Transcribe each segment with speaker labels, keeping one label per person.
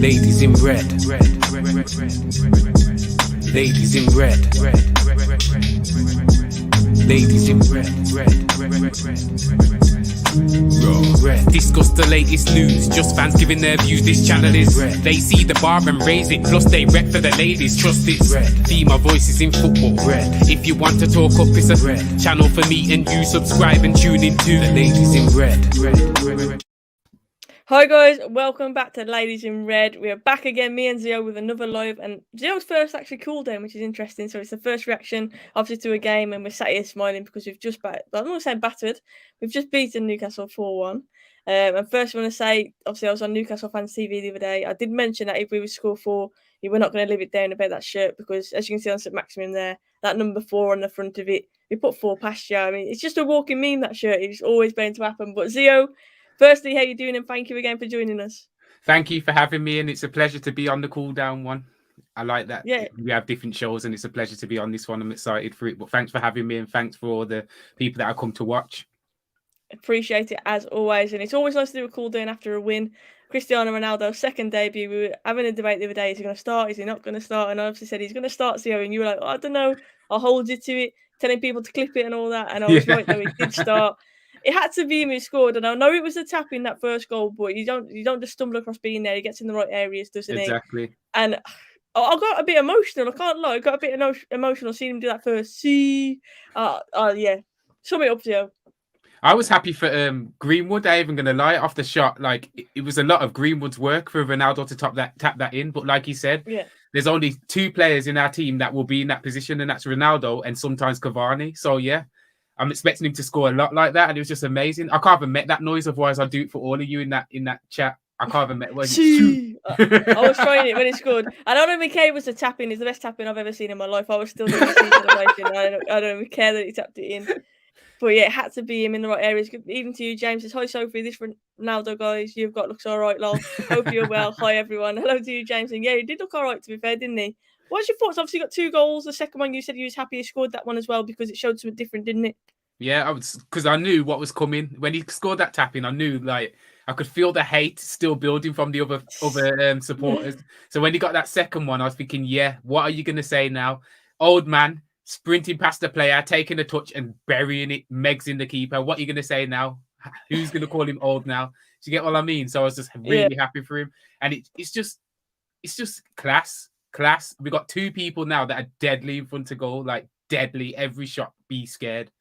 Speaker 1: Ladies in red. Ladies in red. Ladies in red. Discuss the latest news, just fans giving their views. This channel is red. They see the bar and raise it, plus they rep for the ladies. Trust it's red. Female voices in football. Red. If you want to talk up, it's a red channel for me and you. Subscribe and tune in to the Ladies in Red.
Speaker 2: Hi guys, welcome back to Ladies in Red. We are back again, me and Zio, with another live, and Zio's first actually cool down, which is interesting. So it's the first reaction, obviously, to a game, and we're sat here smiling because we've just I'm not saying battered, we've just beaten Newcastle 4-1. And first I want to say, obviously, I was on Newcastle Fans TV the other day. I did mention that if we would score 4, you were not going to live it down about that shirt, because as you can see on St Maximum there, that number 4 on the front of it, we put 4 past you. I mean, it's just a walking meme, that shirt. It's always bound to happen. But Zio, firstly, how you doing? And thank you again for joining us.
Speaker 3: Thank you for having me, and it's a pleasure to be on the cool down one. I like that.
Speaker 2: Yeah.
Speaker 3: We have different shows, and it's a pleasure to be on this one. I'm excited for it. But thanks for having me, and thanks for all the people that have come to watch.
Speaker 2: Appreciate it as always, and it's always nice to do a cool down after a win. Cristiano Ronaldo's second debut. We were having a debate the other day: is he going to start? Is he not going to start? And I obviously said he's going to start, Zio, and you were like, I don't know. I'll hold you to it, telling people to clip it and all that. And I was right, though, he did start. It had to be him who scored, and I know it was a tap in that first goal, but you don't just stumble across being there. He gets in the right areas, doesn't he?
Speaker 3: Exactly.
Speaker 2: And I got a bit emotional. I can't lie. I got a bit emotional seeing him do that first. See, yeah. Sum it up, Zio.
Speaker 3: I was happy for Greenwood. I ain't even gonna lie. Off the shot, like it was a lot of Greenwood's work for Ronaldo to tap that in. But like he said, there's only 2 players in our team that will be in that position, and that's Ronaldo and sometimes Cavani. So yeah, I'm expecting him to score a lot like that, and it was just amazing. I can't even make that noise, otherwise I'll do it for all of you in that chat. I can't even make it.
Speaker 2: I was trying it when he scored. I don't even care. It was a tapping. It's the best tapping I've ever seen in my life. I was still doing the celebration. I don't even care that he tapped it in. But yeah, it had to be him in the right areas. Even to you, James. Says, hi, Sophie. This Ronaldo, guys. You've got looks all right, lol. Hope you're well. Hi, everyone. Hello to you, James. And yeah, he did look all right, to be fair, didn't he? What's your thoughts? Obviously, got 2 goals. The second one, you said you was happy he scored that one as well, because it showed something different, didn't it?
Speaker 3: Yeah, I was, because I knew what was coming when he scored that tapping. I knew, like, I could feel the hate still building from the other supporters. So when he got that second one, I was thinking, yeah, what are you going to say now? Old man sprinting past the player, taking a touch and burying it, Megs in the keeper. What are you going to say now? Who's going to call him old now? Do you get what I mean? So I was just really happy for him. And it's just class. We got 2 people now that are deadly in front of goal, like deadly. Every shot, be scared.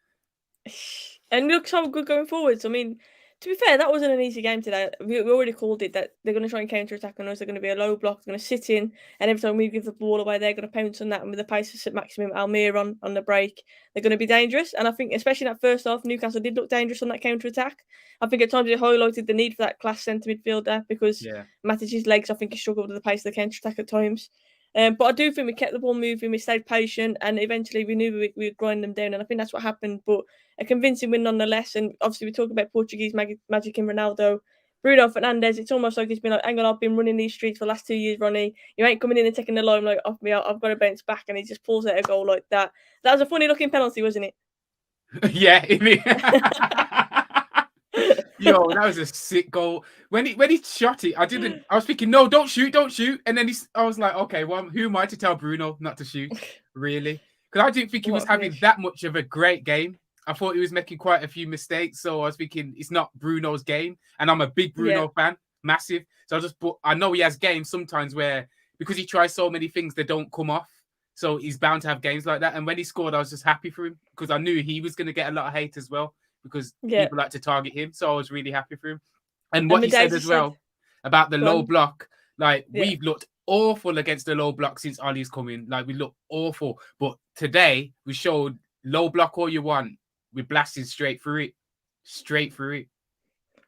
Speaker 2: And looks so good going forwards. I mean, to be fair, that wasn't an easy game today. We already called it that they're going to try and counter-attack on us. They're going to be a low block. They're going to sit in, and every time we give the ball away, they're going to pounce on that. And with the pace of St Maximum, Almir on the break, they're going to be dangerous. And I think, especially in that first half, Newcastle did look dangerous on that counter-attack. I think at times it highlighted the need for that class centre midfielder, because Matic's legs, I think, he struggled with the pace of the counter-attack at times. But I do think we kept the ball moving, we stayed patient, and eventually we knew we would grind them down, and I think that's what happened. But a convincing win nonetheless. And obviously we talk about Portuguese magic in Ronaldo. Bruno Fernandes, it's almost like he's been like, hang on, I've been running these streets for the last 2 years, Ronnie. You ain't coming in and taking the limelight off me. I've got to bounce back, and he just pulls out a goal like that. That was a funny looking penalty, wasn't it?
Speaker 3: Yeah, yo, that was a sick goal. When he shot it, I was thinking, no, don't shoot. And then I was like, okay, well, who am I to tell Bruno not to shoot? Really? Because I didn't think he was having that much of a great game. I thought he was making quite a few mistakes. So I was thinking it's not Bruno's game. And I'm a big Bruno fan, massive. So I know he has games sometimes where, because he tries so many things, they don't come off. So he's bound to have games like that. And when he scored, I was just happy for him, because I knew he was going to get a lot of hate as well, because people like to target him. So I was really happy for him. And what he said as well about the low block, like we've looked awful against the low block since Ali's come in. Like we look awful. But today we showed low block all you want. We blasted straight through it.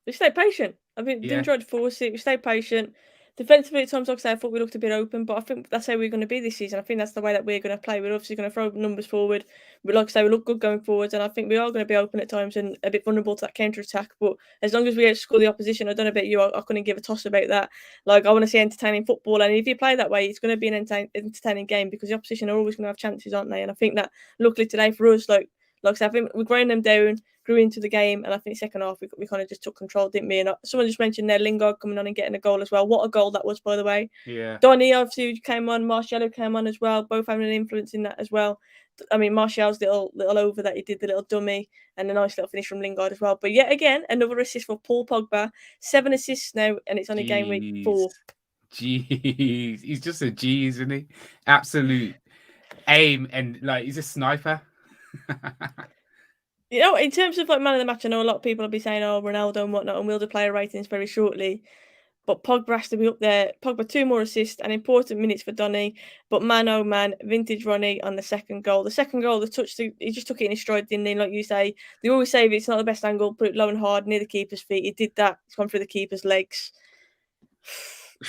Speaker 2: We stayed patient. I mean, didn't try to force it. We stayed patient. Defensively, at times, like I said, I thought we looked a bit open, but I think that's how we're going to be this season. I think that's the way that we're going to play. We're obviously going to throw numbers forward. But like I say, we look good going forwards, and I think we are going to be open at times and a bit vulnerable to that counter-attack. But as long as we outscore the opposition, I don't know about you, I couldn't give a toss about that. Like, I want to see entertaining football, and if you play that way, it's going to be an entertaining game, because the opposition are always going to have chances, aren't they? And I think that, luckily today for us, like like I said, I think we ground them down, grew into the game, and I think second half we kind of just took control, didn't we? And someone just mentioned there Lingard coming on and getting a goal as well. What a goal that was, by the way.
Speaker 3: Yeah.
Speaker 2: Donny obviously came on, Martial came on as well, both having an influence in that as well. I mean, Martial's little over that he did, the little dummy, and a nice little finish from Lingard as well. But yet again, another assist for Paul Pogba. 7 assists now, and it's only game week 4.
Speaker 3: Jeez, he's just a G, isn't he? Absolute aim, and like he's a sniper.
Speaker 2: You know, in terms of like man of the match, I know a lot of people will be saying, "Oh, Ronaldo and whatnot," and we'll do player ratings very shortly. But Pogba has to be up there. Pogba 2 more assists and important minutes for Donny. But man, oh man, vintage Ronnie on the second goal. The second goal, the touch, he just took it in his stride, didn't he? Like you say, they always say if it's not the best angle, put it low and hard near the keeper's feet. He did that. It's gone through the keeper's legs.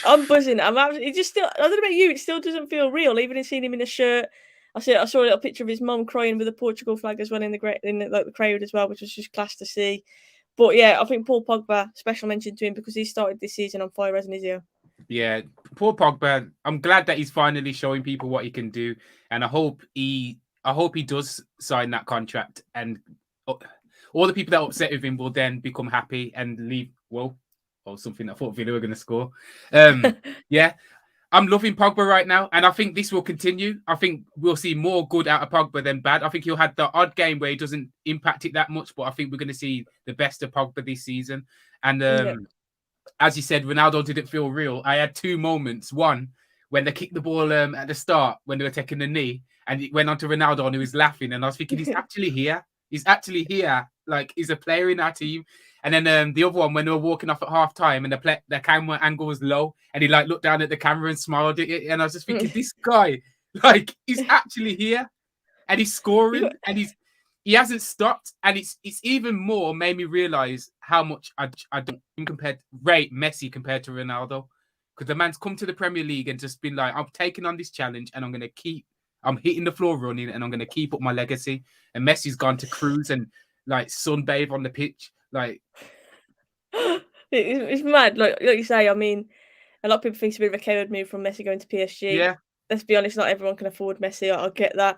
Speaker 2: I'm buzzing. It just still. I don't know about you. It still doesn't feel real. Even in seeing him in a shirt. I saw a little picture of his mum crying with a Portugal flag as well in the crowd as well, which was just class to see. But yeah, I think Paul Pogba, special mention to him because he started this season on fire, hasn't he?
Speaker 3: Yeah, Paul Pogba. I'm glad that he's finally showing people what he can do, and I hope he does sign that contract, and all the people that are upset with him will then become happy and leave. Well, or something. I thought Villa were going to score. Yeah. I'm loving Pogba right now, and I think this will continue. I think we'll see more good out of Pogba than bad. I think he'll have the odd game where he doesn't impact it that much, but I think we're going to see the best of Pogba this season. And as you said, Ronaldo didn't feel real. I had 2 moments. One, when they kicked the ball at the start, when they were taking the knee, and it went on to Ronaldo, and he was laughing, and I was thinking, he's actually here. He's actually here. Like, he's a player in our team. And then the other one, when they were walking off at half time and the camera angle was low and he like looked down at the camera and smiled at it. And I was just thinking, this guy, like, he's actually here and he's scoring and he hasn't stopped. And it's even more made me realize how much I don't rate Messi compared to Ronaldo. Because the man's come to the Premier League and just been like, I'm taking on this challenge and I'm hitting the floor running and I'm going to keep up my legacy. And Messi's gone to cruise and like sunbathe on the pitch. Like,
Speaker 2: it's mad. Like you say, I mean, a lot of people think it's a bit of a coward move from Messi going to PSG.
Speaker 3: Yeah.
Speaker 2: Let's be honest, not everyone can afford Messi. I'll get that.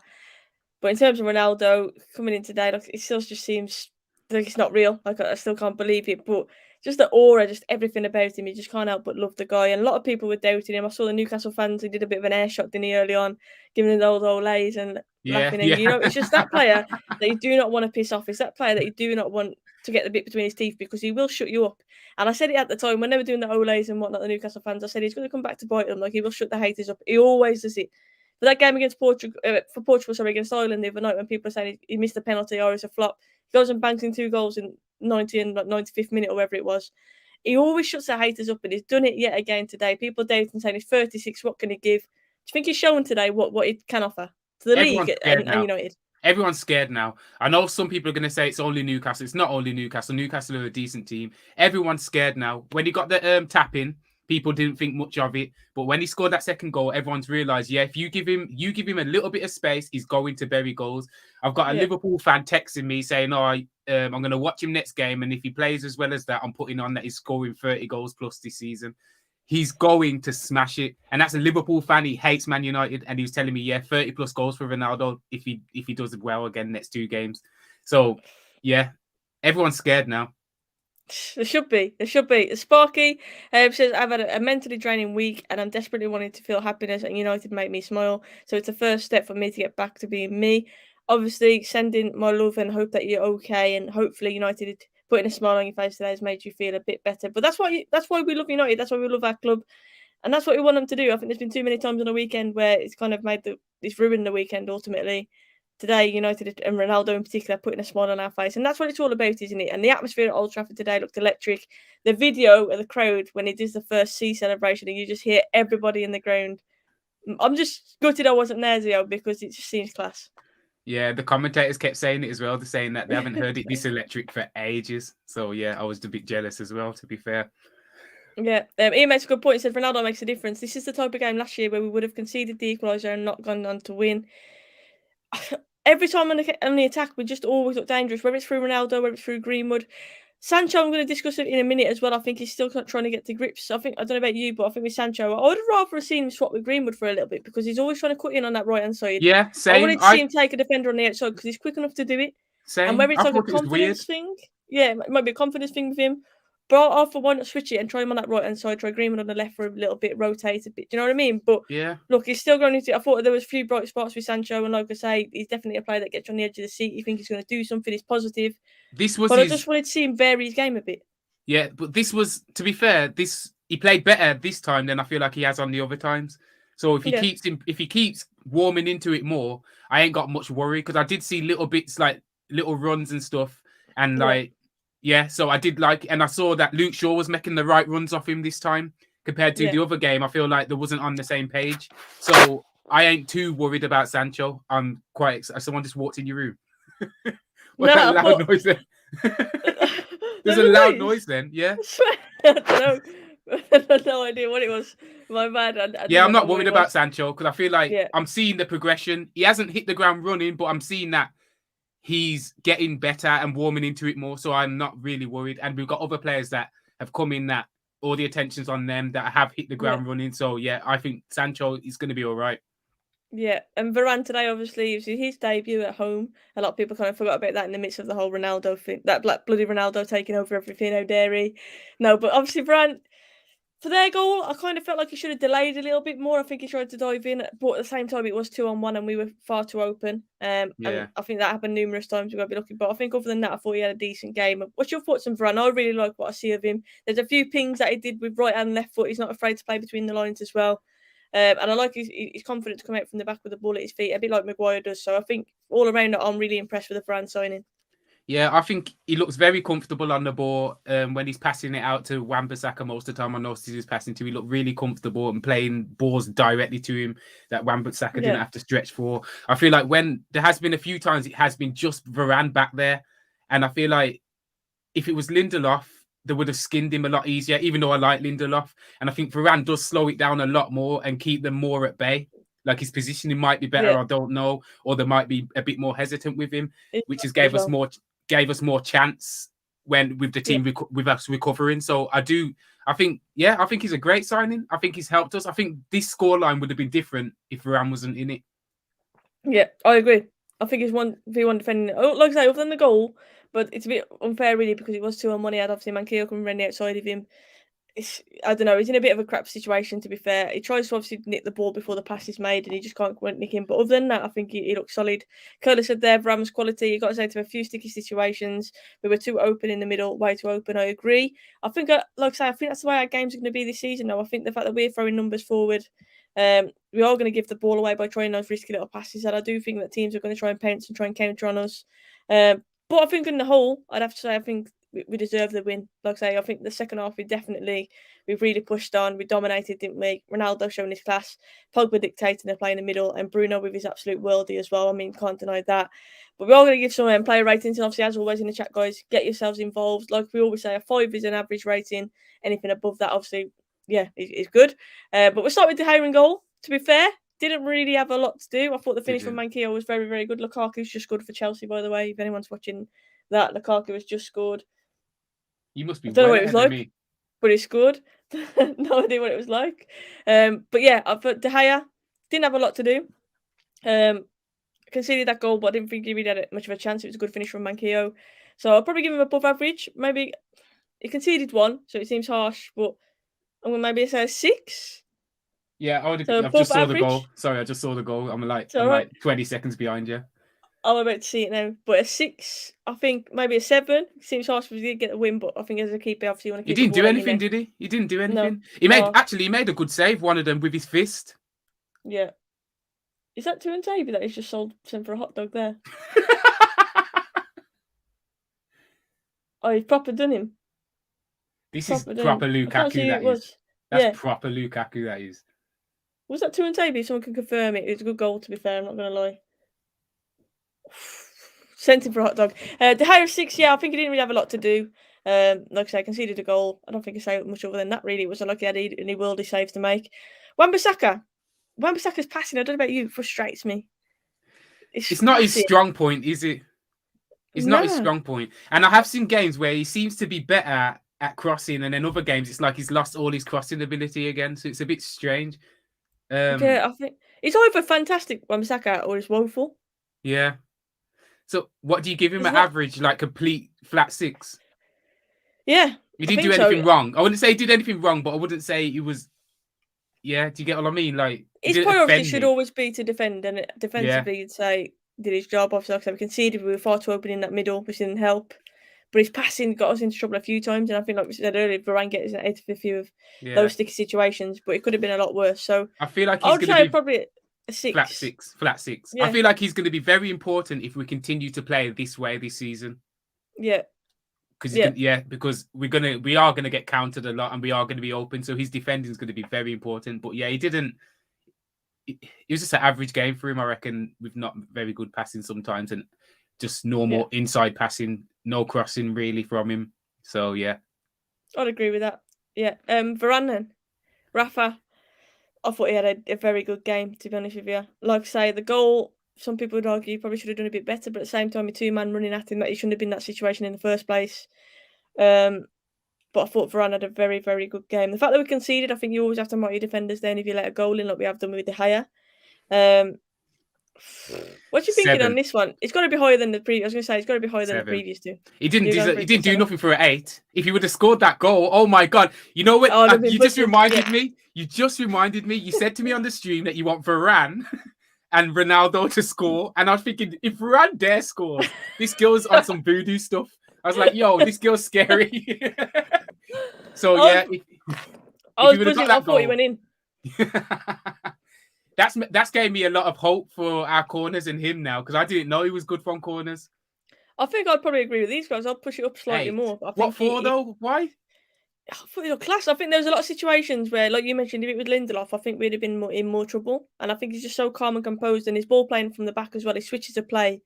Speaker 2: But in terms of Ronaldo coming in today, like, it still just seems like it's not real. Like, I still can't believe it. But just the aura, just everything about him, you just can't help but love the guy. And a lot of people were doubting him. I saw the Newcastle fans who did a bit of an air shot, didn't he, early on, giving him the old Olays and laughing. And, you know, it's just that player that you do not want to piss off. It's that player that you do not want to get the bit between his teeth because he will shut you up. And I said it at the time when they were doing the Olays and whatnot, the Newcastle fans, I said he's going to come back to bite them. Like, he will shut the haters up. He always does it. For that game against Portugal, against Ireland the other night, when people are saying he missed the penalty or it's a flop, he goes and bangs in 2 goals in 90 and 95th minute or whatever it was. He always shuts the haters up, and he's done it yet again today. People doubt and saying he's 36. What can he give? Do you think he's shown today what he can offer to the league and United?
Speaker 3: Everyone's scared now. I know some people are going to say it's only Newcastle. It's not only Newcastle. Newcastle are a decent team. Everyone's scared now. When he got the tap in, people didn't think much of it. But when he scored that second goal, everyone's realised, if you give him a little bit of space, he's going to bury goals. I've got a Liverpool fan texting me saying, I'm going to watch him next game. And if he plays as well as that, I'm putting on that he's scoring 30 goals plus this season. He's going to smash it. And that's a Liverpool fan. He hates Man United. And he was telling me, 30 plus goals for Ronaldo if he does well again next 2 games. So, everyone's scared now.
Speaker 2: There should be. Sparky says, I've had a mentally draining week and I'm desperately wanting to feel happiness and United make me smile. So it's a first step for me to get back to being me. Obviously, sending my love and hope that you're okay. And hopefully United putting a smile on your face today has made you feel a bit better. But that's why we love United. That's why we love our club. And that's what we want them to do. I think there's been too many times on a weekend where it's kind of it's ruined the weekend ultimately. Today, United and Ronaldo in particular putting a smile on our face. And that's what it's all about, isn't it? And the atmosphere at Old Trafford today looked electric. The video of the crowd when he does the first C celebration and you just hear everybody in the ground. I'm just gutted I wasn't there, Zio, because it just seems class.
Speaker 3: Yeah, the commentators kept saying it as well. They're saying that they haven't heard it this electric for ages. So, I was a bit jealous as well, to be fair.
Speaker 2: Yeah, Ian makes a good point. He said Ronaldo makes a difference. This is the type of game last year where we would have conceded the equaliser and not gone on to win. Every time on the attack, we just always look dangerous, whether it's through Ronaldo, whether it's through Greenwood. Sancho, I'm going to discuss it in a minute as well. I think he's still trying to get to grips. I don't know about you, but I think with Sancho, I would have rather seen him swap with Greenwood for a little bit because he's always trying to cut in on that right-hand side.
Speaker 3: Yeah, same.
Speaker 2: I wanted to see him take a defender on the outside because he's quick enough to do it.
Speaker 3: Same.
Speaker 2: whether it's
Speaker 3: I
Speaker 2: like a
Speaker 3: thought it was weird.
Speaker 2: confidence thing, yeah, it might be a confidence thing with him. But I thought, why not switch it and try him on that right hand side, try Greenwood on the left for a little bit, rotate a bit. Do you know what I mean? But
Speaker 3: Yeah.
Speaker 2: look, he's still going to. I thought there was a few bright spots with Sancho, and like I say, he's definitely a player that gets you on the edge of the seat. You think he's going to do something, he's positive.
Speaker 3: This was
Speaker 2: But I
Speaker 3: his.
Speaker 2: just wanted to see him vary his game a bit.
Speaker 3: Yeah, but this was, to be fair, he played better this time than I feel like he has on the other times. So if he keeps warming into it more, I ain't got much worry, because I did see little bits like little runs and stuff, and like so I did like, and I saw that Luke Shaw was making the right runs off him this time compared to the other game. I feel like they wasn't on the same page, so I ain't too worried about Sancho. I'm quite. Someone just walked in your room. What's that loud noise there? There's a loud noise then, yeah.
Speaker 2: I don't know. I had no idea what it was. My bad.
Speaker 3: I'm not worried about Sancho, because I feel like I'm seeing the progression. He hasn't hit the ground running, but I'm seeing that he's getting better and warming into it more. So I'm not really worried. And we've got other players that have come in that all the attention's on them, that have hit the ground running. So yeah, I think Sancho is going to be all right.
Speaker 2: Yeah, and Varane today, obviously, it was his debut at home. A lot of people kind of forgot about that in the midst of the whole Ronaldo thing, that black bloody Ronaldo taking over everything. Oh, dairy. No, but obviously Varane, for their goal, I kind of felt like he should have delayed a little bit more. I think he tried to dive in, but at the same time, it was 2-on-1 and we were far too open. And I think that happened numerous times. We've got to be lucky. But I think other than that, I thought he had a decent game. What's your thoughts on Varane? I really like what I see of him. There's a few pings that he did with right and left foot. He's not afraid to play between the lines as well. And I like his confidence to come out from the back with the ball at his feet, a bit like Maguire does. So I think all around, I'm really impressed with the Varane signing.
Speaker 3: Yeah, I think he looks very comfortable on the ball. When he's passing it out to Wan-Bissaka most of the time, I noticed he's passing to. He looked really comfortable and playing balls directly to him that Wan-Bissaka didn't have to stretch for. I feel like when there has been a few times, it has been just Varane back there, and I feel like if it was Lindelof, they would have skinned him a lot easier. Even though I like Lindelof, and I think Varane does slow it down a lot more and keep them more at bay. Like his positioning might be better, I don't know, or they might be a bit more hesitant with him, which has gave us more chance when with the team with us recovering. So I think he's a great signing. I think he's helped us. I think this scoreline would have been different if Varane wasn't in it.
Speaker 2: Yeah, I agree. I think it's 1v1 defending. Oh, like I say, other than the goal, but it's a bit unfair really because it was 2-on-1. He had obviously Manquillo coming around the outside of him. I don't know, he's in a bit of a crap situation, to be fair. He tries to obviously nick the ball before the pass is made and he just can't nick him. But other than that, I think he looks solid. Curly said there, Varane's quality. You got to say to a few sticky situations. We were too open in the middle, way too open. I agree. I think, like I say, I think that's the way our games are going to be this season, though. I think the fact that we're throwing numbers forward, we are going to give the ball away by trying those risky little passes. And I do think that teams are going to try and pounce and try and counter on us. But I think in the whole, I'd have to say, I think we deserve the win. Like I say, I think the second half we've really pushed on. We dominated, didn't we? Ronaldo showing his class, Pogba dictating the play in the middle, and Bruno with his absolute worldie as well. I mean, can't deny that. But we're all going to give some player ratings, and obviously, as always in the chat, guys, get yourselves involved. Like we always say, a 5 is an average rating. Anything above that, obviously, is good. But we'll start with the Hayden goal. To be fair, didn't really have a lot to do. I thought the finish from Manquillo was very, very good. Lukaku's just good for Chelsea, by the way. If anyone's watching that, Lukaku has just scored.
Speaker 3: You must be.
Speaker 2: I don't know what it was like, but he scored. No idea what it was like. But yeah, I thought De Gea didn't have a lot to do. Conceded that goal, but I didn't think he really had much of a chance. It was a good finish from Manquillo. So I'll probably give him above average. Maybe he conceded one, so it seems harsh, but I'm going to maybe say a 6.
Speaker 3: Yeah, I just saw the goal. Sorry, I just saw the goal. I'm like 20 seconds behind you.
Speaker 2: I'm about to see it now, but a 6, I think maybe a 7. Seems harsh because he did get the win, but I think as a keeper, obviously, you want to keep.
Speaker 3: He didn't do anything, did he? He didn't do anything. No. He made a good save. One of them with his fist.
Speaker 2: Yeah. Is that Tuan Taby that he's just sent for a hot dog there? Oh, he's proper done him.
Speaker 3: This is proper Lukaku. That is. That's proper Lukaku. That is.
Speaker 2: Was that Tuan Taby? Someone can confirm it. It was a good goal, to be fair. I'm not going to lie. Sent him for a hot dog. De Gea 6, I think he didn't really have a lot to do. Like I say, conceded a goal. I don't think he saved much other than that, really. It was like he had any worldly saves to make. Wan-Bissaka's passing, I don't know about you, frustrates me.
Speaker 3: It's not his strong point, is it? It's not his strong point. And I have seen games where he seems to be better at crossing, and then other games, it's like he's lost all his crossing ability again. So it's a bit strange.
Speaker 2: I think it's either fantastic, Wan-Bissaka, or it's woeful.
Speaker 3: Yeah. So what do you give him
Speaker 2: It's
Speaker 3: an
Speaker 2: not-
Speaker 3: average, like complete flat 6?
Speaker 2: Yeah,
Speaker 3: He
Speaker 2: I
Speaker 3: didn't do
Speaker 2: think
Speaker 3: anything
Speaker 2: so.
Speaker 3: wrong. I wouldn't say he did anything wrong, but I wouldn't say he was. Yeah, do you get what I mean? Like he
Speaker 2: His
Speaker 3: didn't
Speaker 2: priority
Speaker 3: offend
Speaker 2: should
Speaker 3: me.
Speaker 2: always be to defend, and
Speaker 3: Yeah,
Speaker 2: defensively, you'd say did his job. Obviously, like I said, we conceded, we were far too open in that middle, which didn't help. But his passing got us into trouble a few times, and I think, like we said earlier, Varane gets out of a few of
Speaker 3: yeah.
Speaker 2: those sticky situations, but it could have been a lot worse. So
Speaker 3: I feel like
Speaker 2: I
Speaker 3: he's
Speaker 2: would
Speaker 3: going to
Speaker 2: say
Speaker 3: be
Speaker 2: probably a
Speaker 3: flat
Speaker 2: 6.
Speaker 3: 6, flat 6. I
Speaker 2: Yeah,
Speaker 3: feel like he's going to be very important if we continue to play this way this season.
Speaker 2: yeah,
Speaker 3: Because
Speaker 2: yeah.
Speaker 3: because we are gonna get countered a lot and we are gonna be open. So his defending is going to be very important. But yeah, he didn't. It was just an average game for him, I reckon, with not very good passing sometimes and just normal inside passing, no crossing really from him. So yeah,
Speaker 2: I'd agree with that. Yeah. Varane then. Rafa, I thought he had a very good game, to be honest with you. Like I say, the goal, some people would argue he probably should have done a bit better, but at the same time, with 2 men running at him, that he shouldn't have been in that situation in the first place. But I thought Varane had a very, very good game. The fact that we conceded, I think you always have to mark your defenders then if you let a goal in, like we have done with De Gea. What you thinking on
Speaker 3: 7,
Speaker 2: this one? It's got to be higher than the previous. I was going to say it's got to be higher than the
Speaker 3: 7.
Speaker 2: previous two.
Speaker 3: He didn't.
Speaker 2: You're going for
Speaker 3: He
Speaker 2: it
Speaker 3: didn't
Speaker 2: to
Speaker 3: do
Speaker 2: 7?
Speaker 3: nothing for an 8. If he would have scored that goal, oh my god! You know what?
Speaker 2: Oh, it'd have been
Speaker 3: You just
Speaker 2: wicked,
Speaker 3: reminded
Speaker 2: yeah.
Speaker 3: me. You just reminded me. You said to me on the stream that you want Varane and Ronaldo to score, and I was thinking, if Varane dare scores, this girl's on some voodoo stuff. I was like, yo, this girl's scary. So yeah, if
Speaker 2: I
Speaker 3: he
Speaker 2: was
Speaker 3: would have got
Speaker 2: buzzing. I
Speaker 3: that
Speaker 2: thought he
Speaker 3: goal,
Speaker 2: went in.
Speaker 3: that's gave me a lot of hope for our corners and him now because I didn't know he was good from corners.
Speaker 2: I think I'd probably agree with these guys. I'll push it up slightly
Speaker 3: 8.
Speaker 2: more. But I
Speaker 3: What
Speaker 2: think
Speaker 3: for though? Why?
Speaker 2: I thought he looked class. I think there was a lot of situations where, like you mentioned, if it was Lindelof, I think we'd have been in more trouble. And I think he's just so calm and composed, and his ball playing from the back as well. He switches to play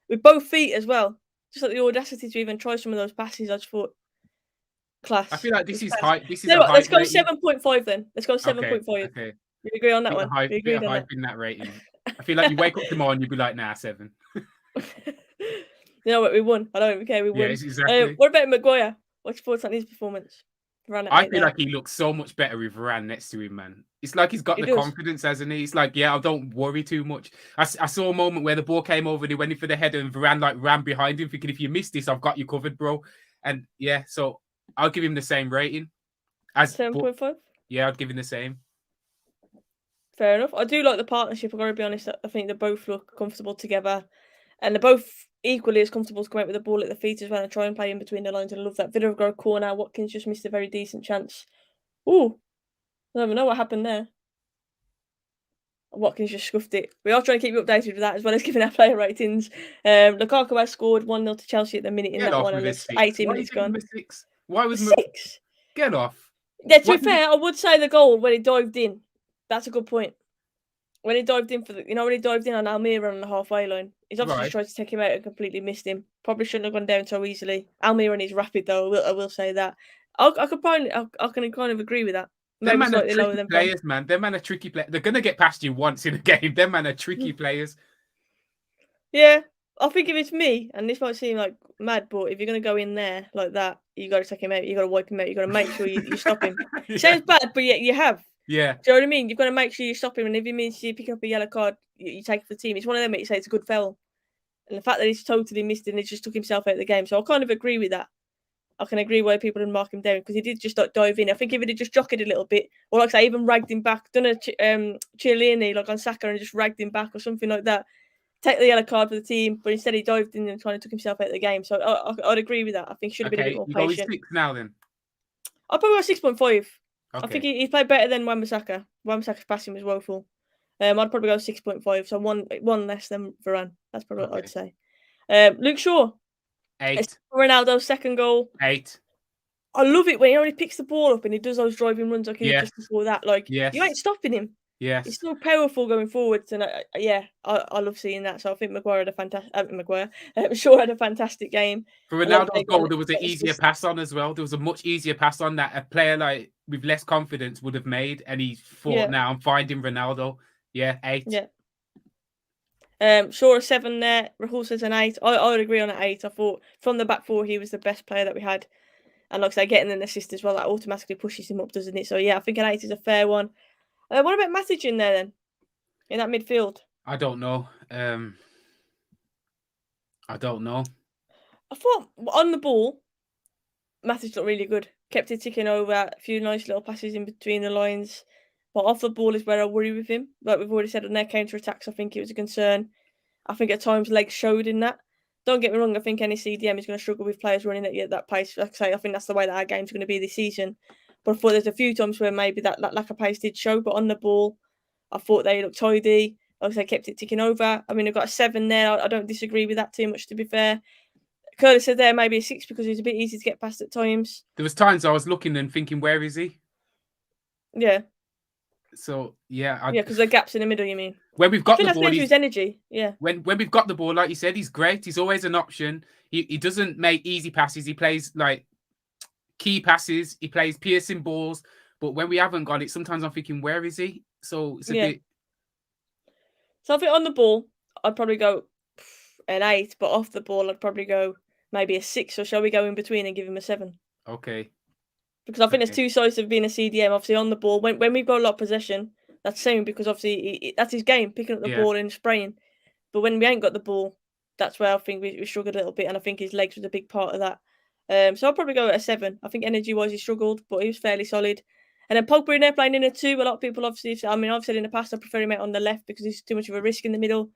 Speaker 2: with both feet as well. Just like the audacity to even try some of those passes, I just thought class.
Speaker 3: I feel like this
Speaker 2: It's
Speaker 3: is
Speaker 2: class.
Speaker 3: high. This is
Speaker 2: Tell
Speaker 3: a
Speaker 2: you what,
Speaker 3: high
Speaker 2: let's go
Speaker 3: rating.
Speaker 2: 7.5 then. Let's go 7.5.
Speaker 3: Okay.
Speaker 2: You agree on that
Speaker 3: Bit
Speaker 2: one?
Speaker 3: of hype,
Speaker 2: You
Speaker 3: bit
Speaker 2: agreed
Speaker 3: of
Speaker 2: on
Speaker 3: hype in that rating. I feel like you wake up tomorrow and you'd be like, nah, 7.
Speaker 2: that? You know what? We won. I don't even care. We won.
Speaker 3: Yes, exactly.
Speaker 2: What about Maguire? What's your thoughts on his performance? Ran at
Speaker 3: I
Speaker 2: 8
Speaker 3: feel
Speaker 2: there.
Speaker 3: like he looks so much better with Varane next to him, man. It's like he's got
Speaker 2: He
Speaker 3: the
Speaker 2: does.
Speaker 3: confidence, hasn't he? It's like, yeah, I don't worry too much. I saw a moment where the ball came over and he went in for the header and Varane like ran behind him thinking, if you miss this, I've got you covered, bro. And yeah, so I'll give him the same rating.
Speaker 2: 7.5.
Speaker 3: Yeah, I'd give him the same.
Speaker 2: Fair enough. I do like the partnership. I've got to be honest. I think they both look comfortable together. And they're both equally as comfortable to come out with the ball at the feet as well and try and play in between the lines. And I love that. Bit of a corner. Watkins just missed a very decent chance. Ooh. I don't even know what happened there. Watkins just scuffed it. We are trying to keep you updated with that as well as giving our player ratings. Lukaku has scored 1-0 to Chelsea at the minute in
Speaker 3: Get
Speaker 2: that
Speaker 3: off
Speaker 2: one,
Speaker 3: with
Speaker 2: and
Speaker 3: a
Speaker 2: there's
Speaker 3: 6.
Speaker 2: 18
Speaker 3: Why
Speaker 2: minutes
Speaker 3: are you giving
Speaker 2: gone.
Speaker 3: him a 6? Why was
Speaker 2: 6?
Speaker 3: Get off.
Speaker 2: Yeah, to
Speaker 3: What
Speaker 2: be fair, I would say the goal when he dived in. That's a good point. When he dived in when he dived in on Almira on the halfway line, he's obviously just
Speaker 3: Right.
Speaker 2: tried to take him out and completely missed him. Probably shouldn't have gone down so easily. Almira is rapid though. I will say that. I can kind of agree with that.
Speaker 3: Them
Speaker 2: Maybe
Speaker 3: man are
Speaker 2: slightly lower
Speaker 3: tricky
Speaker 2: than Van.
Speaker 3: players, man. Them man are tricky players. They're gonna get past you once in a game. Them man are tricky players.
Speaker 2: Yeah, I think if it's me, and this might seem like mad, but if you're gonna go in there like that, you got to take him out. You got to wipe him out. You got to make sure you stop him.
Speaker 3: Yeah.
Speaker 2: Sounds bad, but yet you have.
Speaker 3: Yeah.
Speaker 2: Do you know what I mean? You've got to make sure you stop him, and if it means you pick up a yellow card, you take it for the team. It's one of them that you say it's a good foul, and the fact that he's totally missed it and he just took himself out of the game. So I kind of agree with that. I can agree why people didn't mark him down because he did just like, dive in. I think if he'd just jockeyed a little bit, or like I say, even ragged him back, done a Chiellini like on Saka and just ragged him back or something like that, take the yellow card for the team. But instead, he dived in and kind of took himself out of the game. So I'd agree with that. I think he should have been a bit more
Speaker 3: You go with
Speaker 2: patient.
Speaker 3: 6 now then.
Speaker 2: I'll probably go 6.5.
Speaker 3: Okay.
Speaker 2: I think he played better than Wan-Bissaka. Wan-Bissaka's passing was woeful. I'd probably go 6.5, so one less than Varane. That's probably what I'd say. Luke Shaw.
Speaker 3: 8.
Speaker 2: Ronaldo's second goal.
Speaker 3: 8.
Speaker 2: I love it when he picks the ball up and he does those driving runs like he did just before that. Like you ain't stopping him.
Speaker 3: Yes.
Speaker 2: He's so powerful going forwards, and I love seeing that. So I think Shaw had a fantastic game.
Speaker 3: For Ronaldo's goal, there was an easier pass on as well. There was a much easier pass on that a player like with less confidence would have made, and he thought, now I'm finding Ronaldo. Yeah, 8.
Speaker 2: Yeah. Shaw a 7 there. Rahul says an 8. I would agree on an 8. I thought from the back four he was the best player that we had, and like I say, getting an assist as well that automatically pushes him up, doesn't it? So yeah, I think an 8 is a fair one. What about Matic in there then? In that midfield?
Speaker 3: I don't know. I don't know.
Speaker 2: I thought on the ball, Matic looked really good. Kept it ticking over, a few nice little passes in between the lines. But off the ball is where I worry with him. Like we've already said on their counter attacks, I think it was a concern. I think at times legs showed in that. Don't get me wrong, I think any CDM is going to struggle with players running at you at that pace. Like I say, I think that's the way that our game's going to be this season. But I thought there's a few times where maybe that lack of pace did show, but on the ball, I thought they looked tidy. Like I say, kept it ticking over. I mean, I've got a 7 there. I don't disagree with that too much, to be fair. Curtis said there maybe a 6 because he's a bit easy to get past at times.
Speaker 3: There was times I was looking and thinking, where is he?
Speaker 2: Yeah.
Speaker 3: So yeah,
Speaker 2: because the gaps in the middle. You mean?
Speaker 3: When we've
Speaker 2: I
Speaker 3: got
Speaker 2: think
Speaker 3: the
Speaker 2: that's
Speaker 3: ball,
Speaker 2: down to his energy. Yeah.
Speaker 3: When we've got the ball, like you said, he's great. He's always an option. He doesn't make easy passes. He plays like key passes. He plays piercing balls. But when we haven't got it, sometimes I'm thinking, where is he? So it's a bit.
Speaker 2: So I think on the ball, I'd probably go an 8, but off the ball, I'd probably go maybe a 6. Or shall we go in between and give him a 7?
Speaker 3: Okay.
Speaker 2: Because I think there's two sides of being a CDM. Obviously, on the ball, when we've got a lot of possession, that's the same because obviously that's his game, picking up the ball and spraying. But when we ain't got the ball, that's where I think we struggled a little bit, and I think his legs was a big part of that. So I'll probably go at a 7. I think energy-wise he struggled, but he was fairly solid. And then Pogba in there playing in a 2. A lot of people obviously, I've said in the past I prefer him out on the left because he's too much of a risk in the middle.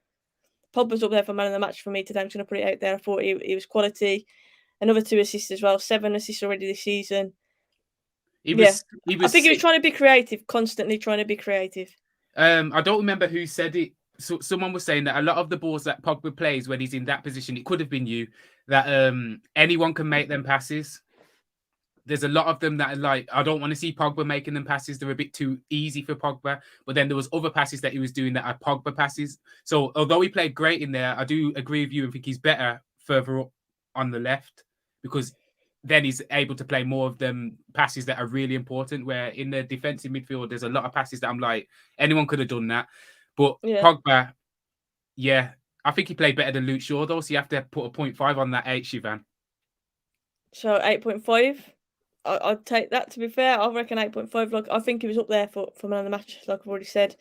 Speaker 2: Pogba's up there for man of the match for me today. I'm just going to put it out there. I thought he was quality. Another 2 assists as well. 7 assists already this season.
Speaker 3: He was
Speaker 2: I think he was trying to be creative, constantly trying to be creative.
Speaker 3: I don't remember who said it. So someone was saying that a lot of the balls that Pogba plays when he's in that position, it could have been you, that anyone can make them passes. There's a lot of them that are like, I don't want to see Pogba making them passes. They're a bit too easy for Pogba. But then there was other passes that he was doing that are Pogba passes. So although he played great in there, I do agree with you and think he's better further up on the left because then he's able to play more of them passes that are really important, where in the defensive midfield, there's a lot of passes that I'm like, anyone could have done that. But Pogba, I think he played better than Luke Shaw, though, so you have to put a 0.5 on that 8, Shivan.
Speaker 2: So 8.5? I'd take that, to be fair. I reckon 8.5. Like, I think he was up there for man of the match, like I've already said.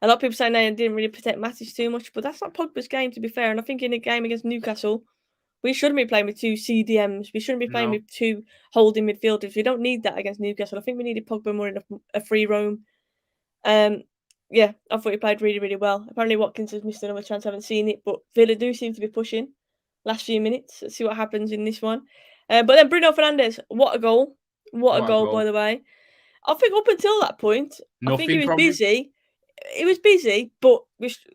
Speaker 2: A lot of people saying they didn't really protect Matic too much, but that's not Pogba's game, to be fair. And I think in a game against Newcastle, we shouldn't be playing with 2 CDMs. We shouldn't be playing with 2 holding midfielders. We don't need that against Newcastle. I think we needed Pogba more in a free roam. I thought he played really, really well. Apparently Watkins has missed another chance. I haven't seen it, but Villa do seem to be pushing last few minutes. Let's see what happens in this one. But then Bruno Fernandes, what a goal. What a goal, by the way. I think up until that point, I think he was busy. He was busy, but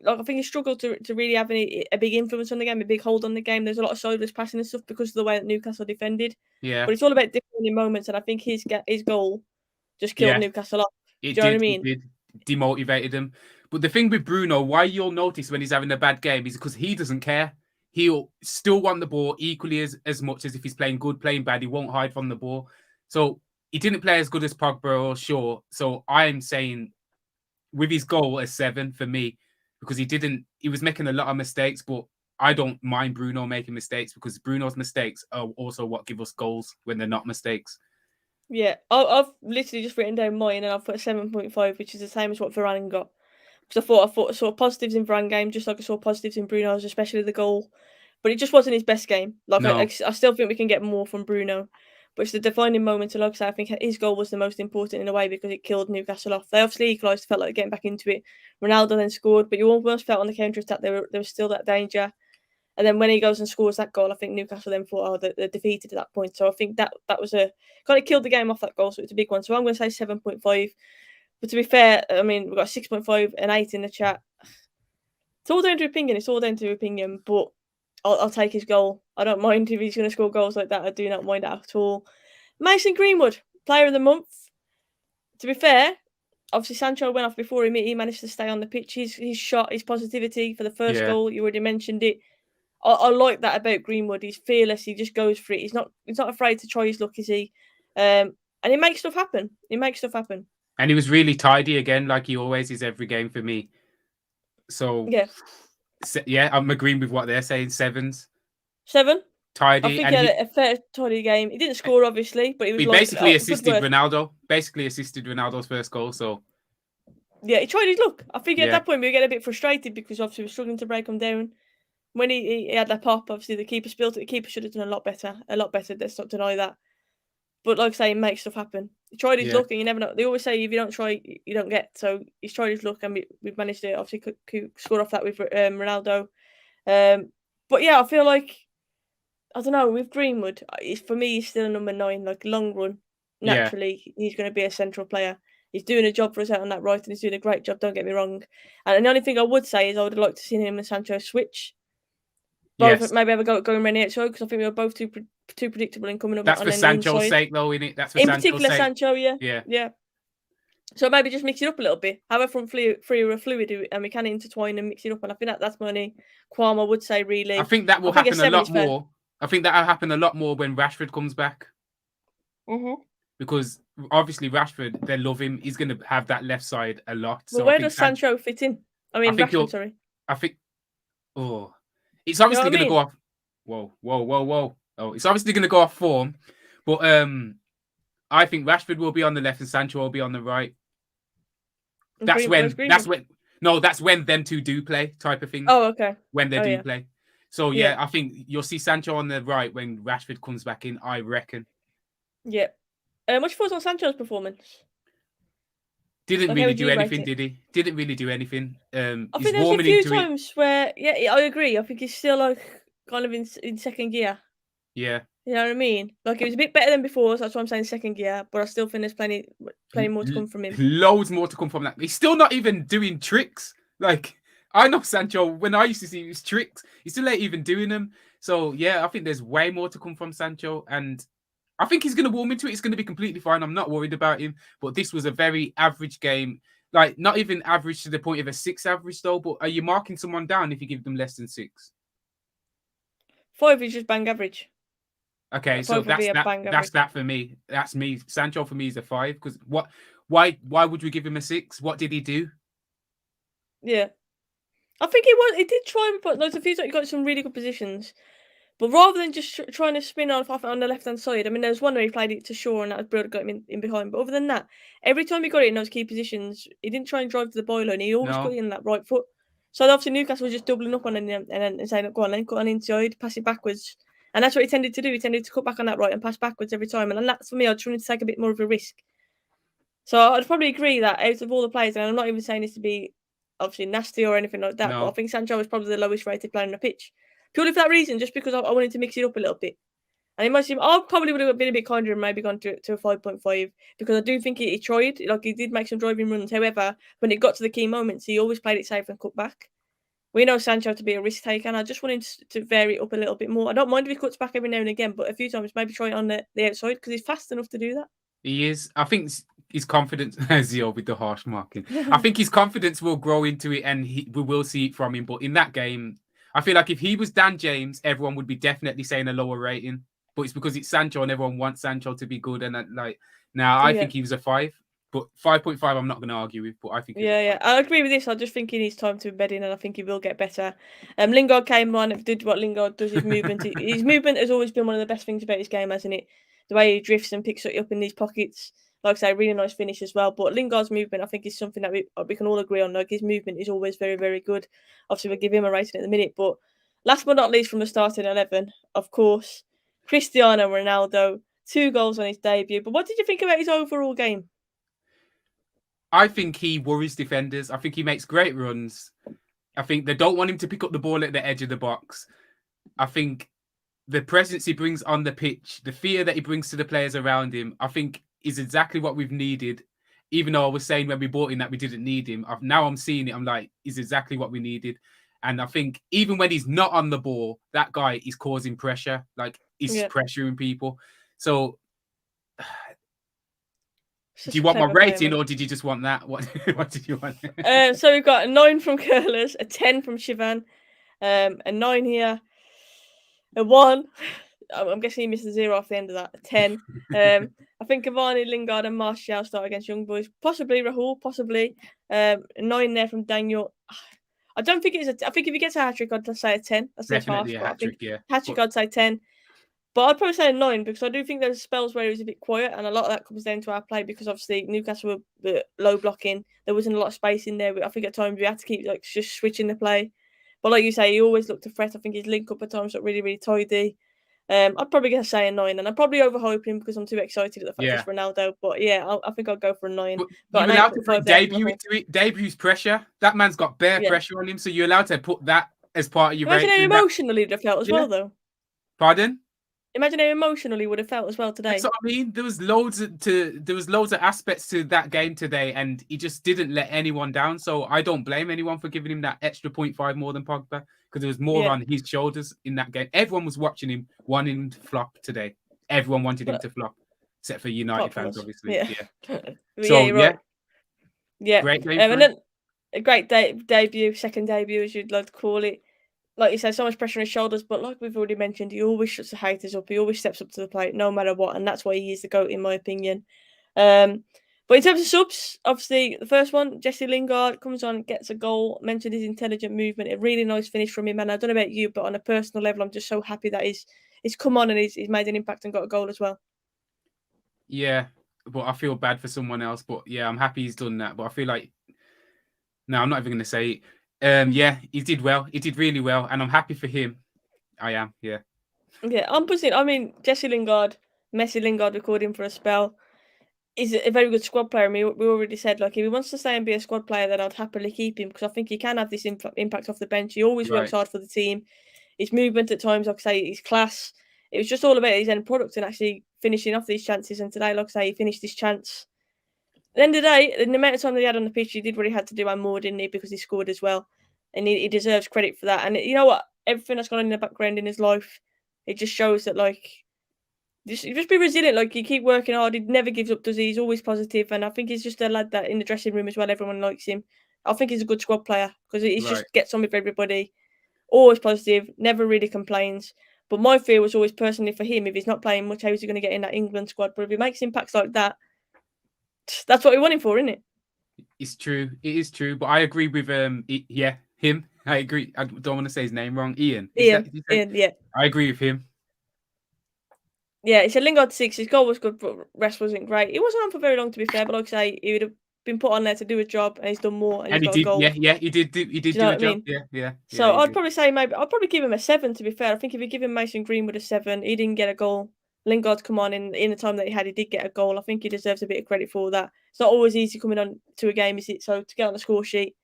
Speaker 2: I think he struggled to really have a big influence on the game, a big hold on the game. There's a lot of sideways passing and stuff because of the way that Newcastle defended.
Speaker 3: Yeah.
Speaker 2: But it's all about defining moments, and I think his goal just killed Newcastle off. Do you know what I mean?
Speaker 3: It demotivated him. But the thing with Bruno, why you'll notice when he's having a bad game is because he doesn't care. He'll still want the ball equally as much as if he's playing good, playing bad. He won't hide from the ball. So he didn't play as good as Pogba or Shaw. So I'm saying with his goal a 7 for me because he was making a lot of mistakes, but I don't mind Bruno making mistakes because Bruno's mistakes are also what give us goals when they're not mistakes.
Speaker 2: Yeah, I've literally just written down mine and I've put a 7.5, which is the same as what Varane got. Because I saw positives in Varane game, just like I saw positives in Bruno's, especially the goal. But it just wasn't his best game. Like I still think we can get more from Bruno. But it's the defining moment. Like I say, I think his goal was the most important in a way because it killed Newcastle off. They obviously equalised, felt like getting back into it. Ronaldo then scored, but you almost felt on the counter attack there was still that danger. And then when he goes and scores that goal, I think Newcastle then thought, they're defeated at that point. So I think that was kind of killed the game off that goal. So it's a big one. So I'm going to say 7.5. But to be fair, I mean, we've got 6.5 and 8 in the chat. It's all down to opinion. But I'll take his goal. I don't mind if he's going to score goals like that. I do not mind at all. Mason Greenwood, player of the month. To be fair, obviously Sancho went off before him. He managed to stay on the pitch. His shot, his positivity for the first goal. You already mentioned it. I like that about Greenwood. He's fearless. He just goes for it. He's not afraid to try his luck, is he? And he makes stuff happen.
Speaker 3: And he was really tidy again, like he always is every game for me. So yeah, I'm agreeing with what they're saying. 7s.
Speaker 2: 7.
Speaker 3: Tidy.
Speaker 2: I think he had a fair tidy game. He didn't score obviously, but he
Speaker 3: basically assisted Ronaldo. Basically assisted Ronaldo's first goal. So
Speaker 2: yeah, he tried his luck. I think at that point we were getting a bit frustrated because obviously we're struggling to break him down. when he had that pop, obviously the keeper spilled it. The keeper should have done a lot better. Let's not deny that. But like I say, he makes stuff happen. He tried his luck, and you never know. They always say if you don't try, you don't get. So he's tried his luck, and we've managed to obviously score off that with Ronaldo. But yeah, I feel like, I don't know, with Greenwood, for me, he's still a number 9. Like long run, naturally, he's going to be a central player. He's doing a job for us out on that right, and he's doing a great job. Don't get me wrong. And the only thing I would say is I would like to see him and Sancho switch. Both maybe have a go at going around the outside, because I think we were both too predictable in coming up.
Speaker 3: That's
Speaker 2: on
Speaker 3: for Sancho's sake, though, isn't it? That's for in Sancho's
Speaker 2: particular
Speaker 3: sake.
Speaker 2: Sancho, yeah. So maybe just mix it up a little bit. Have a front three or a fluid, and we can intertwine and mix it up. And I think that's my only qualm, I would say, really.
Speaker 3: I think that will happen a lot more. I think that will happen a lot more when Rashford comes back. Because obviously Rashford, they love him. He's going to have that left side a lot.
Speaker 2: Well, where does Sancho fit in? I mean, Rashford, sorry.
Speaker 3: It's obviously going to go off. Whoa. Oh, it's obviously going to go off form. But I think Rashford will be on the left and Sancho will be on the right. That's when them two do play, type of thing.
Speaker 2: Oh, okay.
Speaker 3: When they do play. So yeah, I think you'll see Sancho on the right when Rashford comes back in, I reckon.
Speaker 2: Yeah. What's your thoughts on Sancho's performance?
Speaker 3: Didn't really do anything, did he? Didn't really do anything.
Speaker 2: I think there's a few times where, I agree. I think he's still like kind of in second gear.
Speaker 3: Yeah.
Speaker 2: You know what I mean? Like, it was a bit better than before, so that's why I'm saying second gear. But I still think there's plenty more to come from him.
Speaker 3: Loads more to come from that. He's still not even doing tricks. Like, I know Sancho, when I used to see his tricks, he still ain't even doing them. So yeah, I think there's way more to come from Sancho, and I think he's going to warm into it. It's going to be completely fine. I'm not worried about him. But this was a very average game. Like, not even average to the point of a 6 average, though. But are you marking someone down if you give them less than 6?
Speaker 2: 5 is just bang average.
Speaker 3: Okay, so that's that for me. That's me. Sancho for me is a 5. Because why would we give him a 6? What did he do?
Speaker 2: Yeah. I think he did try, but there's a few times he got some really good positions. But rather than just trying to spin off on the left-hand side, I mean, there's one where he played it to Shaw and that was brilliant, got him in behind. But other than that, every time he got it in those key positions, he didn't try and drive to the byline. He always got it in that right foot. So obviously Newcastle was just doubling up on him and saying, go on, then cut on inside, pass it backwards. And that's what he tended to do. He tended to cut back on that right and pass backwards every time. And that's, for me, I just wanted to take a bit more of a risk. So I'd probably agree that out of all the players, and I'm not even saying this to be obviously nasty or anything like that, but I think Sancho was probably the lowest rated player on the pitch. Purely for that reason, just because I wanted to mix it up a little bit. And it might seem, I probably would have been a bit kinder and maybe gone to a 5.5, because I do think he tried. Like, he did make some driving runs. However, when it got to the key moments, he always played it safe and cut back. We know Sancho to be a risk taker, and I just wanted to vary it up a little bit more. I don't mind if he cuts back every now and again, but a few times maybe try it on the outside, because he's fast enough to do that.
Speaker 3: He is. I think his confidence, Zio with the harsh marking. I think his confidence will grow into it, and we will see it from him. But in that game, I feel like if he was Dan James, everyone would be definitely saying a lower rating. But it's because it's Sancho, and everyone wants Sancho to be good. And I think he was a 5. But 5.5, I'm not going to argue with. But I think
Speaker 2: I agree with this. I just think he needs time to embed in, and I think he will get better. Lingard came on, did what Lingard does. His movement, his movement has always been one of the best things about his game, hasn't it? The way he drifts and picks it up in these pockets. Like I say, really nice finish as well. But Lingard's movement, I think, is something that we can all agree on. Like, his movement is always very, very good. Obviously, we'll give him a rating at the minute. But last but not least, from the starting 11, of course, Cristiano Ronaldo, 2 goals on his debut. But what did you think about his overall game?
Speaker 3: I think he worries defenders. I think he makes great runs. I think they don't want him to pick up the ball at the edge of the box. I think the presence he brings on the pitch, the fear that he brings to the players around him, I think is exactly what we've needed. Even though I was saying when we bought him that we didn't need him, now I'm seeing it. I'm like, is exactly what we needed. And I think even when he's not on the ball, that guy is causing pressure. Like, he's pressuring people. So, do you want my rating, or did you just want that? What did you want?
Speaker 2: So we've got a 9 from Curlers, a 10 from Shivan, a 9 here, a 1. I'm guessing he missed a 0 off the end of that. A 10. I think Cavani, Lingard, and Martial start against Young Boys. Possibly Rahul, possibly. A 9 there from Daniel. I don't think I think if he gets a hat-trick, I'd say a 10. That's
Speaker 3: definitely a hat-trick, yeah.
Speaker 2: Hat-trick, I'd say 10. But I'd probably say a 9, because I do think there's spells where he was a bit quiet, and a lot of that comes down to our play, because obviously Newcastle were low blocking. There wasn't a lot of space in there. I think at times we had to keep just switching the play. But like you say, he always looked a threat. I think his link up at times looked really, really tidy. I'd probably gonna say a 9, and I'm probably overhyping because I'm too excited at the fact
Speaker 3: Yeah.
Speaker 2: it's Ronaldo. But yeah, I think I'll go for a 9.
Speaker 3: But
Speaker 2: Got
Speaker 3: you're
Speaker 2: an
Speaker 3: allowed to put
Speaker 2: 8.5 there.
Speaker 3: debut into it. Debut's pressure. That man's got bare
Speaker 2: Yeah.
Speaker 3: pressure on him, so you're allowed to put that as part of your
Speaker 2: Imagine how
Speaker 3: rating.
Speaker 2: emotional he'd have felt as
Speaker 3: Yeah.
Speaker 2: well, though.
Speaker 3: Pardon?
Speaker 2: Imagine how emotional he would have felt as well today.
Speaker 3: That's what I mean. There was loads of aspects to that game today, and he just didn't let anyone down. So I don't blame anyone for giving him that extra 0.5 more than Pogba, because there was more on his shoulders in that game. Everyone was watching him, wanting him to flop today. Everyone wanted him to flop, except for United fans, obviously. Yeah.
Speaker 2: So you're right. Yeah.
Speaker 3: Great game
Speaker 2: And then a great debut, second debut, as you'd like to call it. Like you said, so much pressure on his shoulders, but like we've already mentioned, he always shuts the haters up. He always steps up to the plate, no matter what, and that's why he is the GOAT, in my opinion. But in terms of subs, obviously, the first one, Jesse Lingard comes on, gets a goal, mentioned his intelligent movement, a really nice finish from him, and I don't know about you, but on a personal level, I'm just so happy that he's come on and he's made an impact and got a goal as well.
Speaker 3: Yeah, but I feel bad for someone else, but yeah, I'm happy he's done that, but I feel like, no, I'm not even going to say it. Yeah, he did well. He did really well, and I'm happy for him. I am, yeah.
Speaker 2: Yeah, I'm pushing. I mean, Jesse Lingard, Messi Lingard recording for a spell. He's a very good squad player. We already said, like, if he wants to stay and be a squad player, then I'd happily keep him, because I think he can have this impact off the bench. He always works hard for the team. His movement at times, like I say, his class. It was just all about his end product and actually finishing off these chances. And today, like I say, he finished his chance. At the end of the day, in the amount of time that he had on the pitch, he did what he had to do and more, didn't he? Because he scored as well. And he deserves credit for that. And you know what? Everything that's gone on in the background in his life, it just shows that, like, just be resilient. Like, you keep working hard. He never gives up, does he? He's always positive. And I think he's just a lad that in the dressing room as well, everyone likes him. I think he's a good squad player because he just gets on with everybody. Always positive, never really complains. But my fear was always personally for him, if he's not playing much, how is he going to get in that England squad? But if he makes impacts like that, that's what we want him for, isn't it?
Speaker 3: It's true. It is true. But I agree with him. I agree. I don't want to say his name wrong. Ian, yeah. I agree with him.
Speaker 2: Yeah, it's a Lingard 6. His goal was good, but rest wasn't great. He wasn't on for very long, to be fair. But like I say, he would have been put on there to do a job, and he's done more. And he's got a goal.
Speaker 3: Yeah, he did do a job. Yeah.
Speaker 2: So I'd probably say I'd probably give him a 7. To be fair, I think if you give him Mason Greenwood a 7, he didn't get a goal. Lingard's come on in the time that he had, he did get a goal. I think he deserves a bit of credit for that. It's not always easy coming on to a game, is it? So to get on the score sheet.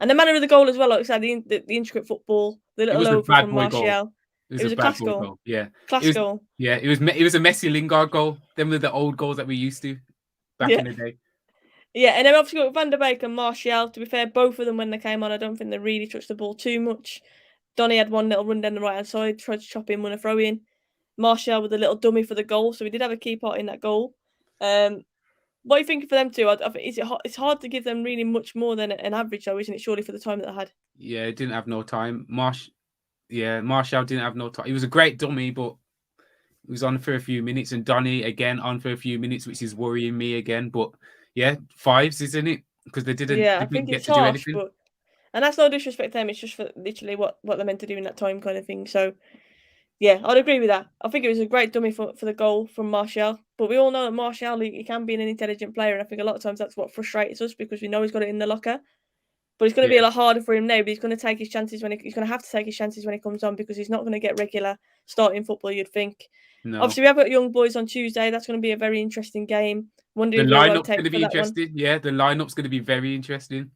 Speaker 2: And the manner of the goal as well, like I said, the intricate football, the little over from Martial. It was a class goal.
Speaker 3: Yeah.
Speaker 2: Class goal.
Speaker 3: Yeah, it was a Messi Lingard goal. Them were the old goals that we used to back in the day.
Speaker 2: Yeah, and then obviously got Van der Beek and Martial. To be fair, both of them, when they came on, I don't think they really touched the ball too much. Donny had one little run down the right hand side, tried to chop in, won a throw in. Martial with a little dummy for the goal, so we did have a key part in that goal. What do you think for them two? I think it's hard to give them really much more than an average, though, isn't it? Surely for the time that they had.
Speaker 3: Yeah, it didn't have no time. Martial didn't have no time. He was a great dummy, but he was on for a few minutes, and Donny again on for a few minutes, which is worrying me again. But yeah, 5s, isn't it? Because they didn't.
Speaker 2: Yeah,
Speaker 3: they
Speaker 2: I think
Speaker 3: didn't
Speaker 2: it's
Speaker 3: get to
Speaker 2: harsh,
Speaker 3: do anything.
Speaker 2: and that's no disrespect to them. It's just for literally what they're meant to do in that time, kind of thing. So. Yeah, I'd agree with that. I think it was a great dummy for the goal from Martial. But we all know that Martial, he can be an intelligent player. And I think a lot of times that's what frustrates us, because we know he's got it in the locker. But it's going to be a lot harder for him now. But he's going to take his chances he's going to have to take his chances when he comes on, because he's not going to get regular starting football, you'd think.
Speaker 3: No.
Speaker 2: Obviously, we have got Young Boys on Tuesday. That's going to be a very interesting game.
Speaker 3: The lineup's going to be interesting. Yeah, the lineup's going to be very interesting.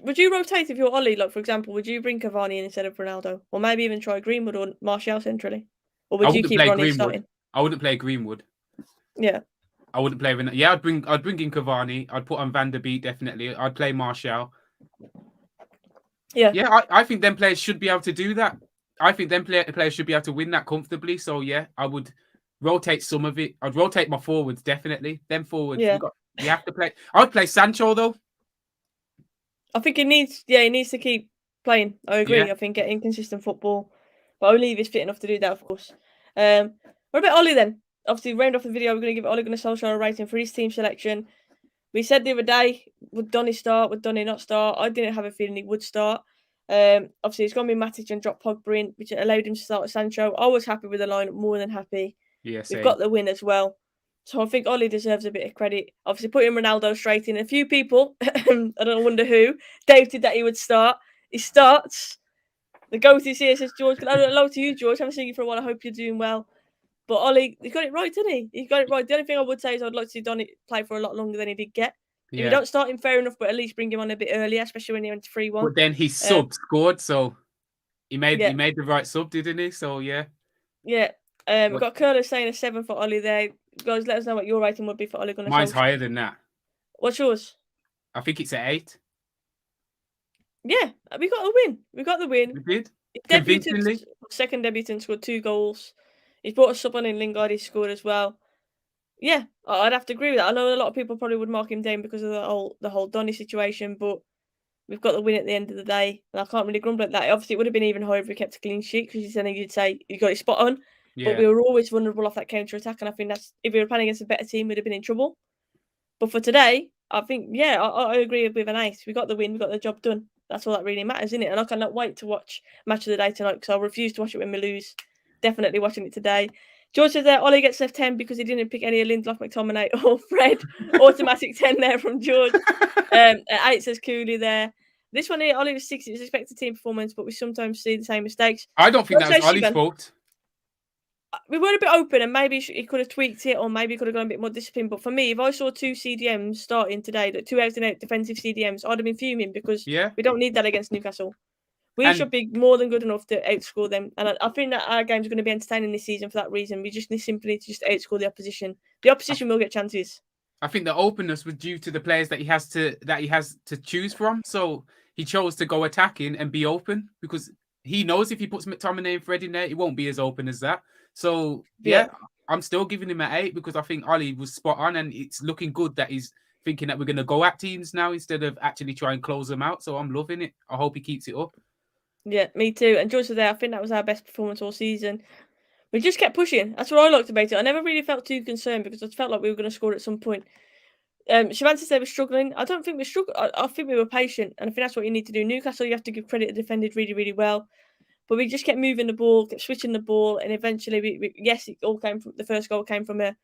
Speaker 2: Would you rotate if you're Ollie? Like, for example, would you bring Cavani in instead of Ronaldo? Or maybe even try Greenwood or Martial centrally? Or would you keep Ronnie starting?
Speaker 3: I wouldn't play Greenwood.
Speaker 2: Yeah.
Speaker 3: I wouldn't play Ronaldo. Yeah, I'd bring in Cavani. I'd put on Van der Beek, definitely. I'd play Martial.
Speaker 2: Yeah.
Speaker 3: Yeah, I think them players should be able to do that. I think them players should be able to win that comfortably. So, yeah, I would rotate some of it. I'd rotate my forwards, definitely. Them forwards.
Speaker 2: Yeah.
Speaker 3: You have to play. I'd play Sancho, though.
Speaker 2: I think he needs to keep playing. I agree. Yeah. I think getting consistent football, but only if he's fit enough to do that, of course. What about Ollie then? Obviously, round off the video, we're going to give Ole Gunnar Solskjaer a rating for his team selection. We said the other day, would Donny start? Would Donny not start? I didn't have a feeling he would start. Obviously, it's going to be Matic and drop Pogba in, which allowed him to start with Sancho. I was happy with the lineup, more than happy.
Speaker 3: Yeah,
Speaker 2: we've got the win as well. So I think Ollie deserves a bit of credit. Obviously, putting Ronaldo straight in. A few people, I don't wonder who, doubted that he would start. He starts. The goat is here, says George. Hello to you, George. Haven't seen you for a while. I hope you're doing well. But Ollie, he got it right, didn't he? He got it right. The only thing I would say is I'd like to see Donny play for a lot longer than he did get. If you don't start him, fair enough, but at least bring him on a bit earlier, especially when he went to 3-1.
Speaker 3: But then his sub scored, so he made the right sub, didn't he? So yeah.
Speaker 2: Yeah. We've got Curler saying a 7 for Ollie there. Guys, let us know what your rating would be for Ole Gunnar Solskjaer.
Speaker 3: Mine's higher than that.
Speaker 2: What's yours?
Speaker 3: I think it's an 8.
Speaker 2: Yeah, we got a win. We got the win.
Speaker 3: We did. Convincingly.
Speaker 2: Second debutant, scored 2 goals. He's brought us up on in Lingard, he scored as well. Yeah, I'd have to agree with that. I know a lot of people probably would mark him down because of the whole Donny situation, but we've got the win at the end of the day, and I can't really grumble at that. Obviously, it would have been even higher if we kept a clean sheet, because you'd say you got it spot on. Yeah. But we were always vulnerable off that counter attack, and I think that's, if we were playing against a better team, we'd have been in trouble. But for today, I think, I agree with an 8. We got the win, we got the job done. That's all that really matters, isn't it? And I cannot wait to watch Match of the Day tonight, because I'll refuse to watch it when we lose. Definitely watching it today. George says there, Ollie gets left 10 because he didn't pick any of Lindelof, McTominay or Fred. Automatic 10 there from George. 8 says Cooley there. This one here, Ollie was 6. It was expected team performance, but we sometimes see the same mistakes.
Speaker 3: I don't think that was Ollie's fault.
Speaker 2: We were a bit open, and maybe he could have tweaked it, or maybe he could have gone a bit more disciplined. But for me, if I saw 2 CDMs starting today, 2 out-and-out defensive CDMs, I'd have been fuming, because we don't need that against Newcastle. We should be more than good enough to outscore them. And I think that our games are going to be entertaining this season for that reason. We just simply need to just outscore the opposition. The opposition will get chances.
Speaker 3: I think the openness was due to the players that he has to choose from. So he chose to go attacking and be open, because he knows if he puts McTominay and Fred in there, it won't be as open as that. So I'm still giving him an 8, because I think Ollie was spot on, and it's looking good that he's thinking that we're going to go at teams now instead of actually try and close them out. So I'm loving it. I hope he keeps it up.
Speaker 2: Yeah, me too. And George was there. I think that was our best performance all season. We just kept pushing. That's what I liked about it. I never really felt too concerned, because I felt like we were going to score at some point. Shivan says they were struggling. I don't think we struggled. I think we were patient, and I think that's what you need to do. Newcastle, you have to give credit, defended really, really well. But we just kept moving the ball, kept switching the ball, and eventually, it all came from the first goal came from a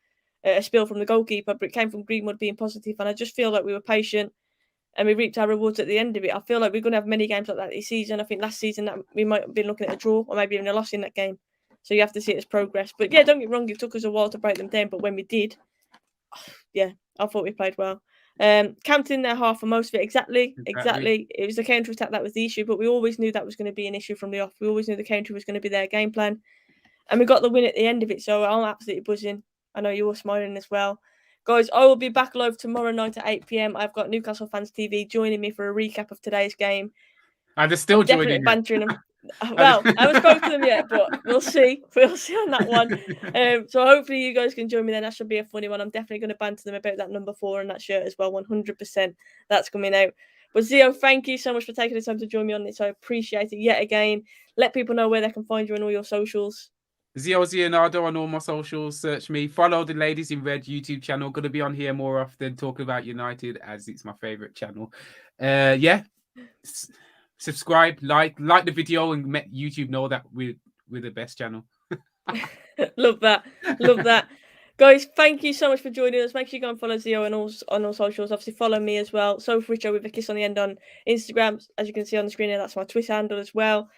Speaker 2: spill from the goalkeeper, but it came from Greenwood being positive. And I just feel like we were patient, and we reaped our rewards at the end of it. I feel like we're going to have many games like that this season. I think last season that we might have been looking at a draw, or maybe even a loss in that game. So you have to see it as progress. But yeah, don't get me wrong, it took us a while to break them down. But when we did, I thought we played well. Camped in their half for most of it. Exactly. It was the counter attack that was the issue, but we always knew that was going to be an issue from the off. We always knew the counter was going to be their game plan, and we got the win at the end of it. So I'm absolutely buzzing. I know you're smiling as well, guys. I will be back live tomorrow night at 8 p.m. I've got Newcastle Fans TV joining me for a recap of today's game.
Speaker 3: And they're still
Speaker 2: definitely bantering them. Well, I haven't spoken to them yet, but we'll see. We'll see on that one. So hopefully you guys can join me then. That should be a funny one. I'm definitely going to banter them about that number 4 and that shirt as well. 100%. That's coming out. But Zio, thank you so much for taking the time to join me on this. I appreciate it yet again. Let people know where they can find you on all your socials.
Speaker 3: Zio Leonardo on all my socials. Search me. Follow the Ladies in Red YouTube channel. Going to be on here more often talking about United, as it's my favourite channel. Subscribe, like the video, and let YouTube know that we're the best channel.
Speaker 2: Love that. Guys, thank you so much for joining us. Make sure you go and follow Zio on all socials. Obviously, follow me as well. Soph Richo with a kiss on the end on Instagram. As you can see on the screen here, that's my Twitter handle as well.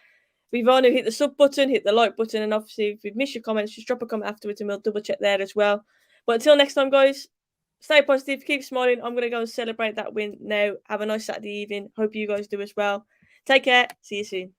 Speaker 2: Vivano, hit the sub button, hit the like button, and obviously, if you've missed your comments, just drop a comment afterwards and we'll double check there as well. But until next time, guys, stay positive, keep smiling. I'm going to go and celebrate that win now. Have a nice Saturday evening. Hope you guys do as well. Take care. See you soon.